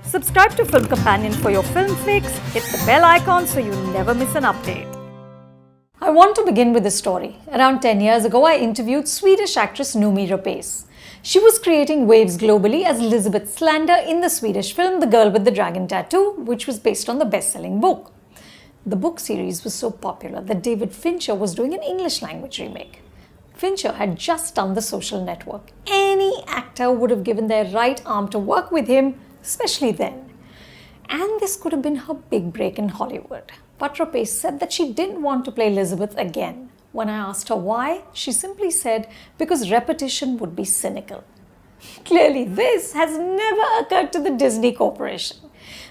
Subscribe to Film Companion for your film fix. Hit the bell icon so you never miss an update. I want to begin with a story. Around 10 years ago, I interviewed Swedish actress Noomi Rapace. She was creating waves globally as Elizabeth Slander in the Swedish film The Girl with the Dragon Tattoo, which was based on the best-selling book. The book series was so popular that David Fincher was doing an English language remake. Fincher had just done The Social Network. Any actor would have given their right arm to work with him, especially then. And this could have been her big break in Hollywood. But Rapace said that she didn't want to play Elizabeth again. When I asked her why, she simply said, because repetition would be cynical. Clearly, this has never occurred to the Disney Corporation.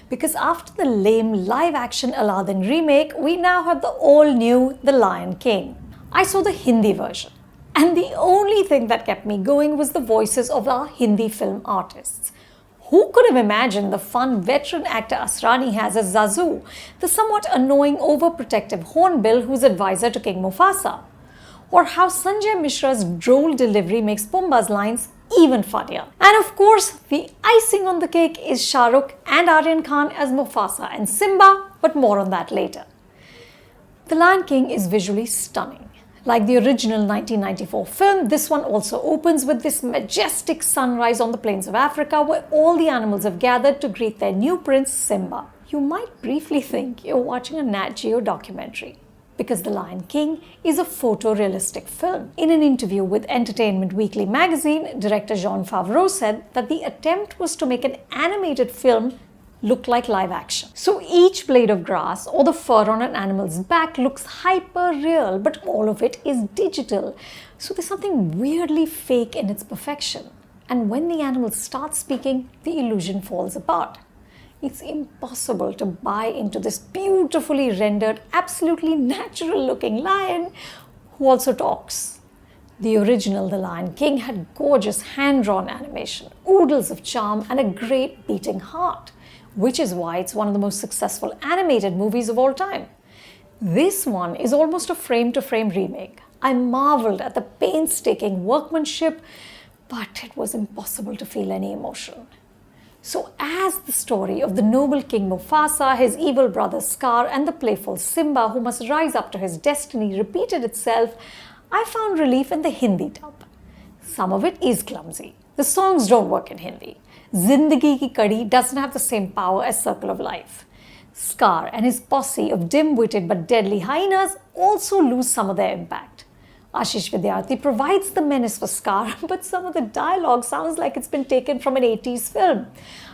Because after the lame live-action Aladdin remake, we now have the all-new The Lion King. I saw the Hindi version. And the only thing that kept me going was the voices of our Hindi film artists. Who could have imagined the fun veteran actor Asrani has as Zazu, the somewhat annoying overprotective hornbill who's advisor to King Mufasa? Or how Sanjay Mishra's droll delivery makes Pumbaa's lines even funnier. And of course, the icing on the cake is Shah Rukh and Aryan Khan as Mufasa and Simba, but more on that later. The Lion King is visually stunning. Like the original 1994 film, this one also opens with this majestic sunrise on the plains of Africa where all the animals have gathered to greet their new prince, Simba. You might briefly think you're watching a Nat Geo documentary because The Lion King is a photorealistic film. In an interview with Entertainment Weekly magazine, director Jon Favreau said that the attempt was to make an animated film look like live action. So each blade of grass or the fur on an animal's back looks hyper real, but all of it is digital. So there's something weirdly fake in its perfection. And when the animal starts speaking, the illusion falls apart. It's impossible to buy into this beautifully rendered, absolutely natural looking lion who also talks. The original The Lion King had gorgeous hand-drawn animation, oodles of charm, and a great beating heart, which is why it's one of the most successful animated movies of all time. This one is almost a frame-to-frame remake. I marveled at the painstaking workmanship, but it was impossible to feel any emotion. So as the story of the noble King Mufasa, his evil brother Scar, and the playful Simba who must rise up to his destiny repeated itself, I found relief in the Hindi dub. Some of it is clumsy. The songs don't work in Hindi. Zindagi Ki Kadi doesn't have the same power as Circle of Life. Scar and his posse of dim-witted but deadly hyenas also lose some of their impact. Ashish Vidyarthi provides the menace for Scar, but some of the dialogue sounds like it's been taken from an 80s film.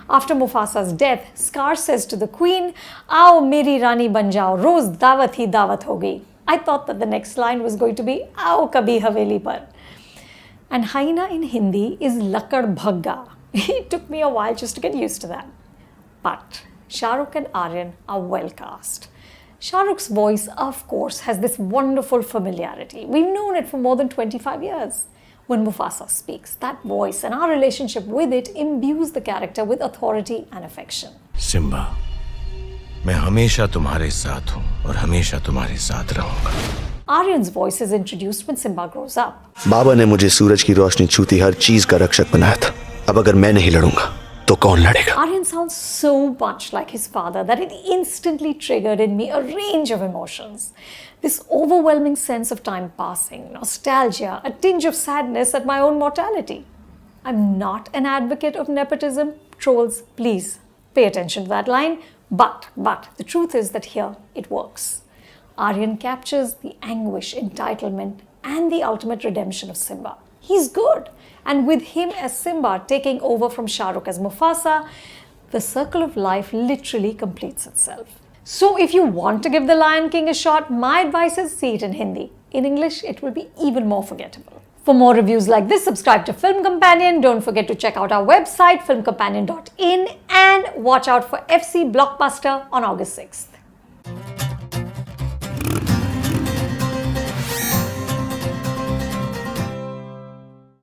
After Mufasa's death, Scar says to the queen, "Aao meri rani ban jao, roz dawat hi dawat hogi." I thought that the next line was going to be, "Aao kabhi haveli par." And hyena in Hindi is lakad bhagga. It took me a while just to get used to that. But Shah Rukh and Aryan are well cast. Shah Rukh's voice, of course, has this wonderful familiarity. We've known it for more than 25 years. When Mufasa speaks, that voice and our relationship with it imbues the character with authority and affection. Simba, मैं हमेशा तुम्हारे साथ हूँ और हमेशा तुम्हारे साथ रहूँगा. Aryan's voice is introduced when Simba grows up. बाबा ने मुझे सूरज की रोशनी छूती हर चीज का रक्षक बनाया था. अब अगर मैं नहीं लड़ूंगा तो कौन लड़ेगा? Aryan sounds so much like his father that it instantly triggered in me a range of emotions. This overwhelming sense of time passing, nostalgia, a tinge of sadness at my own mortality. I'm not an advocate of nepotism. Trolls, please pay attention to that line. But the truth is that here it works. Aryan captures the anguish, entitlement, and the ultimate redemption of Simba. He's good. And with him as Simba taking over from Shah Rukh as Mufasa, the circle of life literally completes itself. So if you want to give The Lion King a shot, my advice is see it in Hindi. In English, it will be even more forgettable. For more reviews like this, subscribe to Film Companion. Don't forget to check out our website, filmcompanion.in, and watch out for FC Blockbuster on August 6th.